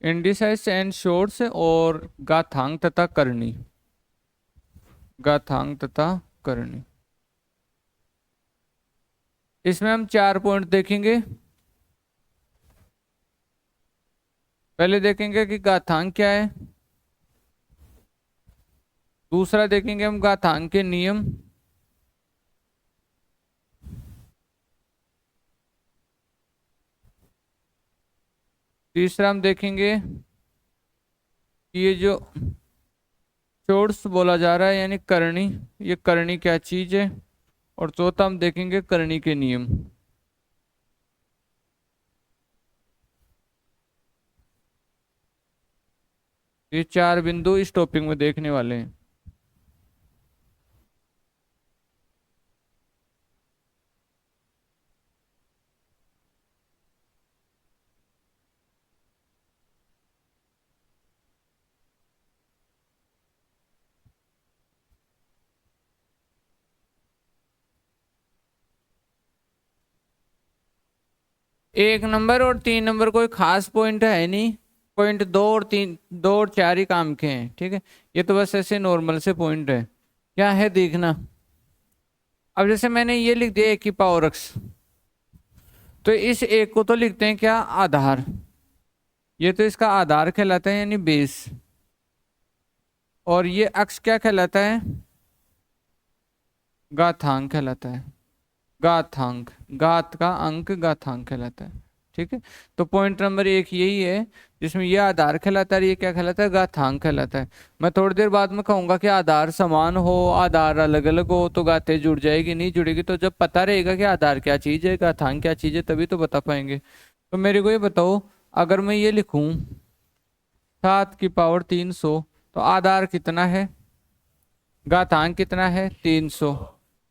इंडिसाइज and shores और गाथांग तथा करनी, गाथांग तथा करनी। इसमें हम 4 पॉइंट देखेंगे। पहले देखेंगे कि गाथांग क्या है, दूसरा देखेंगे हम गाथांग के नियम, तीसरा हम देखेंगे कि ये जो शोर्स बोला जा रहा है यानी करनी, ये करनी क्या चीज है, और चौथा हम देखेंगे करनी के नियम। ये 4 बिंदु इस टॉपिक में देखने वाले हैं। एक नंबर और 3 नंबर कोई खास पॉइंट है नहीं, पॉइंट 2 और 3, 2 और 4 ही काम के हैं, ठीक है। ये तो बस ऐसे नॉर्मल से पॉइंट है। क्या है देखना, अब जैसे मैंने ये लिख दिया 1 की पावर x, तो इस 1 को तो लिखते हैं क्या, आधार। ये तो इसका आधार कहलाता है यानी बेस, और ये अक्ष क्या कहलाता है, घातांक कहलाता है। घातांक, घात का अंक घातांक कहलाता है, ठीक है। तो पॉइंट नंबर 1 यही है जिसमें ये आधार कहलाता है, ये क्या कहलाता है, घातांक कहलाता है। मैं थोड़ी देर बाद में कहूंगा कि आधार समान हो आधार अलग अलग हो तो घातें जुड़ जाएगी, नहीं जुड़ेगी। तो जब पता रहेगा कि आधार क्या चीज है घातांक क्या चीज है तभी तो बता पाएंगे। तो मेरे को ये बताओ, अगर मैं ये लिखूं 7 की पावर 300 तो आधार कितना है, घातांक कितना है 300।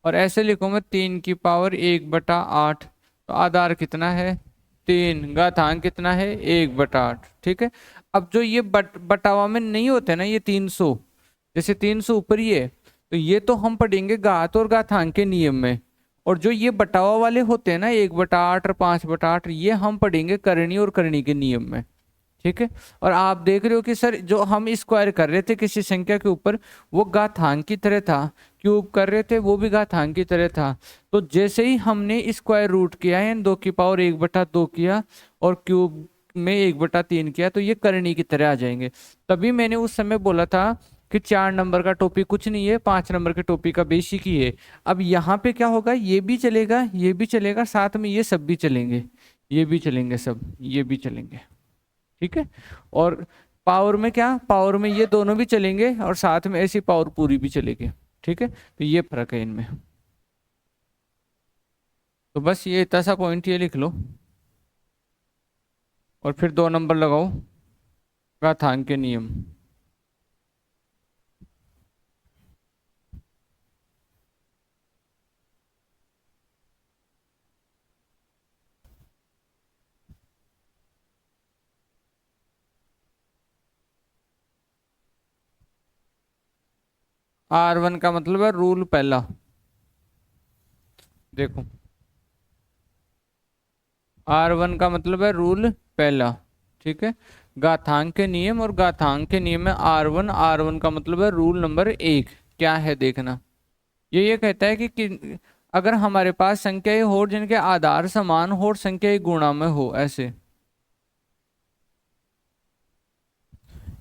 और ऐसे लिखूं मैं 3 की पावर 1/8 तो आधार कितना है 3, घातांक कितना है 1/8, ठीक है। अब जो ये बटावा में नहीं होते ना ये 300, जैसे 300 ऊपर ही है तो ये तो हम पढ़ेंगे घात और घातांक के नियम में, और जो ये बटावा वाले होते हैं ना 1/8 और 5/8 ये हम पढ़ेंगे करनी और करनी के नियम में, ठीक है। और आप देख रहे हो कि सर जो हम स्क्वायर कर रहे थे किसी संख्या के ऊपर वो घातांक की तरह था, क्यूब कर रहे थे वो भी घातांक की तरह था। तो जैसे ही हमने स्क्वायर रूट किया है 2 की पावर 1/2 किया और क्यूब में 1/3 किया तो ये करनी की तरह आ जाएंगे। तभी मैंने उस समय बोला था कि 4 नंबर का टॉपिक कुछ नहीं है, 5 नंबर के टॉपिक का बेसिक ही है। अब यहाँ पे क्या होगा, ये भी चलेगा ये भी चलेगा, साथ में ये सब भी चलेंगे, ये भी चलेंगे सब, ये भी चलेंगे, ठीक है। और पावर में क्या, पावर में ये दोनों भी चलेंगे और साथ में ऐसी पावर पूरी भी चलेगी, ठीक है। तो ये फर्क है इनमें। तो बस ये इतना सा पॉइंट ये लिख लो और फिर 2 नंबर लगाओ घातांक के नियम। R1 का मतलब है रूल पहला, देखो R1 का मतलब है रूल पहला, ठीक है। घातांक के नियम, और घातांक के नियम में R1, R1 का मतलब है रूल नंबर 1 क्या है देखना। ये कहता है कि अगर हमारे पास संख्याएं हो जिनके आधार समान हो और संख्या गुणा में हो, ऐसे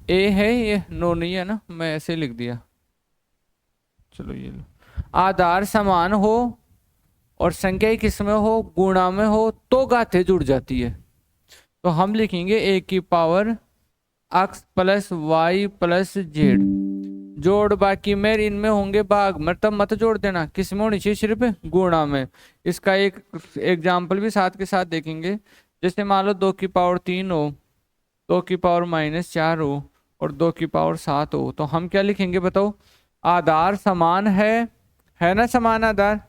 ए है ये नो नहीं है ना, मैं ऐसे लिख दिया, चलो ये लो, आधार समान हो और संख्या किस में हो, गुणा में हो तो घातें जुड़ जाती है। तो हम लिखेंगे 1 की power x plus y plus z, जोड़ बाकी में इनमें होंगे भाग, मतलब मत जोड़ देना, किस में होनी चाहिए, सिर्फ गुणा में। इसका एक एग्जाम्पल भी साथ के साथ देखेंगे। जैसे मान लो 2 की पावर 3 हो, 2 की पावर -4 हो और 2 की पावर 7 हो, तो हम क्या लिखेंगे बताओ, आधार समान है ना, समान आधार,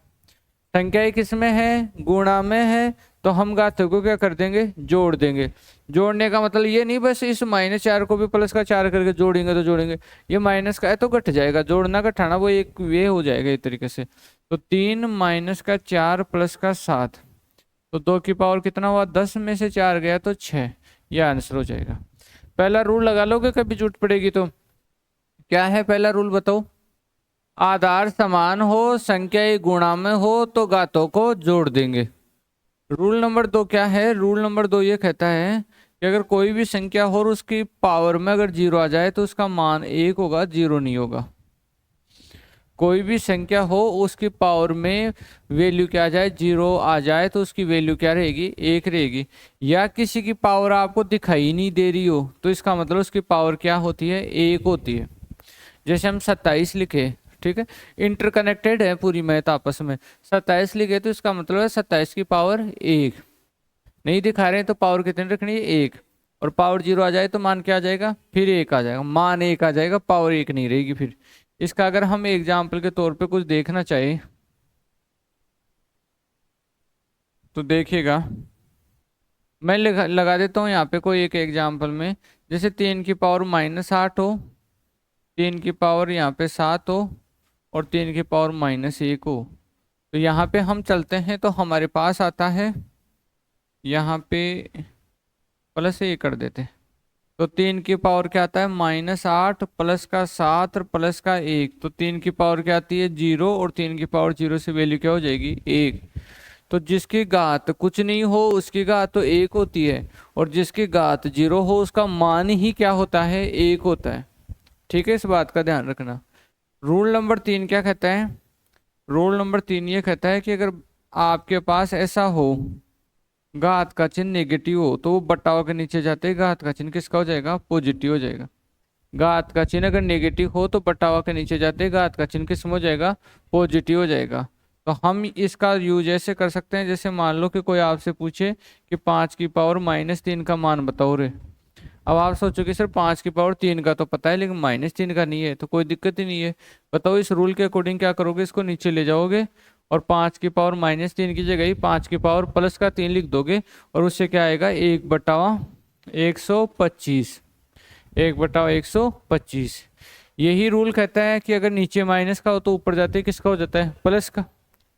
संख्या किस में है, गुणा में है, तो हम घातों को क्या कर देंगे, जोड़ देंगे। जोड़ने का मतलब ये नहीं बस इस -4 को भी प्लस का 4 करके जोड़ेंगे तो जोड़ेंगे, ये माइनस का है तो घट जाएगा, जोड़ना घटाना वो एक वे हो जाएगा एक तरीके से। तो 3 -4 प्लस का 7, तो 2 की पावर कितना हुआ, 10 में से 4 गया तो 6, यह आंसर हो जाएगा। पहला रूल लगा लोगे कभी जरूरत पड़ेगी तो। क्या है पहला रूल बताओ? आधार समान हो, संख्या एक गुणा में हो तो घातों को जोड़ देंगे। रूल नंबर 2 क्या है? रूल नंबर 2 ये कहता है कि अगर कोई भी संख्या हो और उसकी पावर में अगर जीरो आ जाए तो उसका मान एक होगा, जीरो नहीं होगा। कोई भी संख्या हो उसकी पावर में वैल्यू क्या आ जाए, जीरो आ जाए तो उसकी वैल्यू क्या रहेगी, एक रहेगी। या किसी की पावर आपको दिखाई नहीं दे रही हो तो इसका मतलब उसकी पावर क्या होती है, एक होती है। जैसे हम 27 लिखे, ठीक है, इंटरकनेक्टेड है पूरी मैथ आपस में। 27 लिखे तो इसका मतलब है 27 की पावर एक। नहीं दिखा रहे हैं तो पावर कितनी रखनी है, एक। और पावर जीरो आ जाए तो मान क्या आ जाएगा, फिर एक आ जाएगा, मान एक आ जाएगा, पावर एक नहीं रहेगी फिर। इसका अगर हम एग्जाम्पल के तौर पे कुछ देखना चाहे तो देखिएगा, मैं लगा देता हूँ यहाँ पे कोई एक एग्जाम्पल में। जैसे 3 की पावर -8 हो, 3 की पावर यहाँ पे 7 हो और 3 की पावर -1 हो। तो यहाँ पे हम चलते हैं तो हमारे पास आता है यहाँ पे +1 कर देते हैं। तो 3 की पावर क्या आता है, -8 प्लस का 7 प्लस का 1। तो 3 की पावर क्या आती है, 0, और 3 की पावर 0 से वैल्यू क्या हो जाएगी, 1। तो जिसकी घात कुछ नहीं हो उसकी घात तो 1 होती है, और जिसकी घात 0 हो उसका मान ही क्या होता है, 1 होता है। ठीक है, इस बात का ध्यान रखना। रूल नंबर 3 क्या कहता है? रूल नंबर 3 ये कहता है कि अगर आपके पास ऐसा हो, घात का चिन्ह नेगेटिव हो तो वो बटाव के नीचे जाते ही घात का चिन्ह किसका हो जाएगा, पॉजिटिव हो जाएगा। घात का चिन्ह अगर नेगेटिव हो तो बटाव के नीचे जाते ही घात का चिन्ह किस में हो जाएगा, पॉजिटिव हो जाएगा। तो हम इसका यूज ऐसे कर सकते हैं, जैसे मान लो कि कोई आपसे पूछे कि 5 की पावर -3 का मान बताओ रे। अब आप सोचोगे सर 5 की पावर 3 का तो पता है लेकिन -3 का नहीं है, तो कोई दिक्कत ही नहीं है। बताओ इस रूल के अकॉर्डिंग क्या करोगे, इसको नीचे ले जाओगे और 5 की पावर -3 की जगह ही 5 की पावर प्लस का 3 लिख दोगे, और उससे क्या आएगा, 1/125। 1/125। यही रूल कहता है कि अगर नीचे माइनस का हो तो ऊपर जाते ही किसका हो जाता है, प्लस का।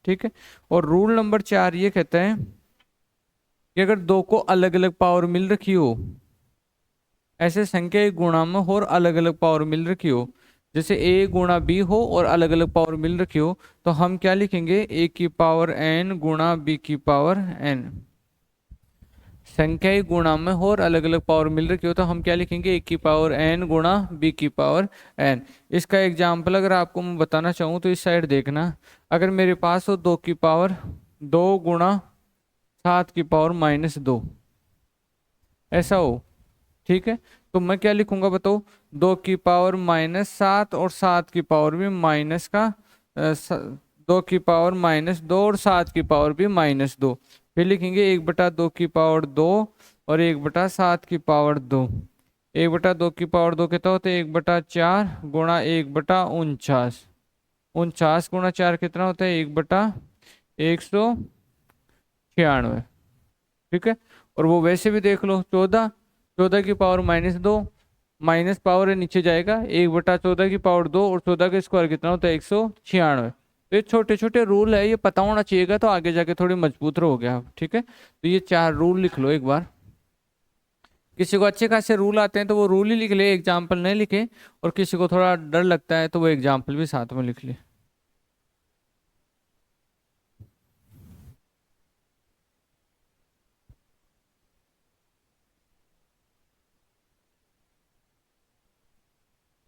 ठीक है। और रूल नंबर 4 ये कहता है कि अगर दो को अलग अलग पावर मिल रखी हो, ऐसे संख्या एक गुणा में हो और अलग अलग पावर मिल रखी हो, जैसे a गुणा b हो और अलग अलग पावर मिल रखी हो, तो हम क्या लिखेंगे, a की पावर n गुणा b की पावर n। संख्या एक गुणा में हो और अलग अलग पावर मिल रखी हो तो हम क्या लिखेंगे, a की पावर n गुणा b की पावर n। इसका एग्जाम्पल अगर आपको मैं बताना चाहूँ तो इस साइड देखना, अगर मेरे पास हो 2 की पावर 2 गुणा 7 की पावर -2, ऐसा हो, ठीक है, तो मैं क्या लिखूंगा बताओ, 2 की पावर -7 और 7 की पावर भी माइनस का 2 की पावर -2 और 7 की पावर भी -2। फिर लिखेंगे 1/2 की पावर 2 और 1/7 की पावर 2। 1/2 की पावर 2 कितना होता है, 1/4 गुणा 1/49। 49 गुणा 4 कितना होता है, 1/196। ठीक है। और वो वैसे भी देख लो, 14, 14 की पावर -2, माइनस पावर है नीचे जाएगा, 1/14 की पावर 2 और 14 का स्क्वायर कितना होता है, 196। तो ये छोटे छोटे रूल है, ये पता होना चाहिएगा तो आगे जाके थोड़ी मजबूत रहोगे आप। ठीक है, तो ये 4 रूल लिख लो एक बार। किसी को अच्छे खासे रूल आते हैं तो वो रूल ही लिख ले, एग्जाम्पल नहीं लिखे, और किसी को थोड़ा डर लगता है तो वो एग्जाम्पल भी साथ में लिख ले।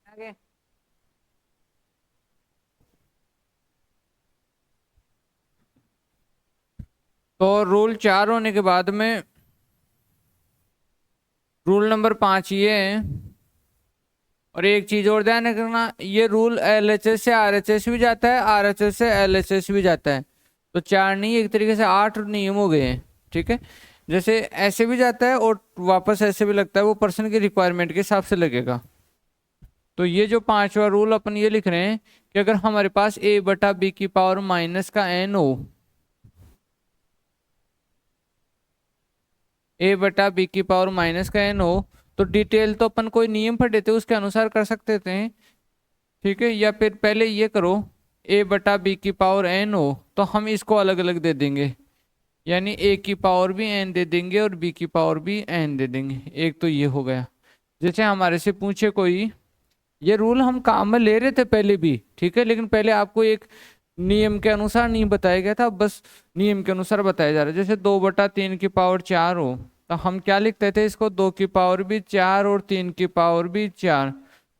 आगे। तो रूल 4 होने के बाद में रूल नंबर 5 ये है। और एक चीज और ध्यान रखना, ये रूल LHS से RHS भी जाता है, RHS से LHS भी जाता है। तो 4 नहीं, एक तरीके से 8 नियम हो गए हैं। ठीक है, जैसे ऐसे भी जाता है और वापस ऐसे भी लगता है, वो पर्सन की रिक्वायरमेंट के हिसाब से लगेगा। तो ये जो 5वां रूल अपन ये लिख रहे हैं कि अगर हमारे पास a/b की पावर माइनस का n हो, a/b की पावर माइनस का n हो, तो डिटेल तो अपन कोई नियम पढ़ देते उसके अनुसार कर सकते थे। ठीक है, या फिर पहले ये करो, a/b की पावर n हो तो हम इसको अलग अलग दे देंगे, यानी a की पावर भी n दे देंगे और b की पावर भी n दे देंगे। एक तो ये हो गया। जैसे हमारे से पूछे कोई, ये रूल हम काम में ले रहे थे पहले भी, ठीक है, लेकिन पहले आपको एक नियम के अनुसार नहीं बताया गया था, बस नियम के अनुसार बताया जा रहा है। जैसे 2/3 की पावर 4 हो, तो हम क्या लिखते थे इसको, 2 की पावर भी 4 और 3 की पावर भी 4।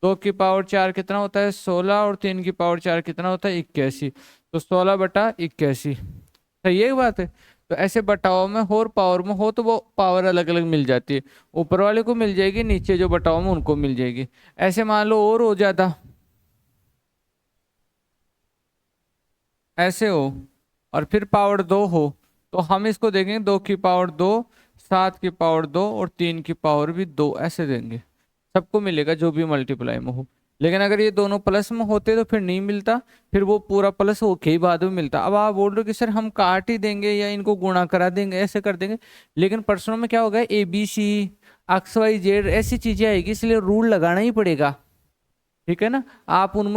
2 की पावर 4 कितना होता है, 16, और 3 की पावर 4 कितना होता है, 81। तो 16/81, सही है बात है। तो ऐसे बटाव में हो और पावर में हो तो वो पावर अलग अलग मिल जाती है, ऊपर वाले को मिल जाएगी, नीचे जो बटाव में उनको मिल जाएगी। ऐसे मान लो और हो जाता, ऐसे हो, और फिर पावर 2 हो, तो हम इसको देंगे 2 की पावर 2, 7 की पावर 2 और 3 की पावर भी 2, ऐसे देंगे। सबको मिलेगा जो भी मल्टीप्लाई में हो। लेकिन अगर ये दोनों प्लस में होते तो फिर नहीं मिलता, फिर वो पूरा प्लस होके ही बाद में मिलता। अब आप बोल रहे हो कि सर हम काट ही देंगे या इनको गुणा करा देंगे, ऐसे कर देंगे, लेकिन प्रश्नों में क्या होगा, ABC, XYZ ऐसी चीजें आएगी, इसलिए रूल लगाना ही पड़ेगा, ठीक है ना। आप उनमें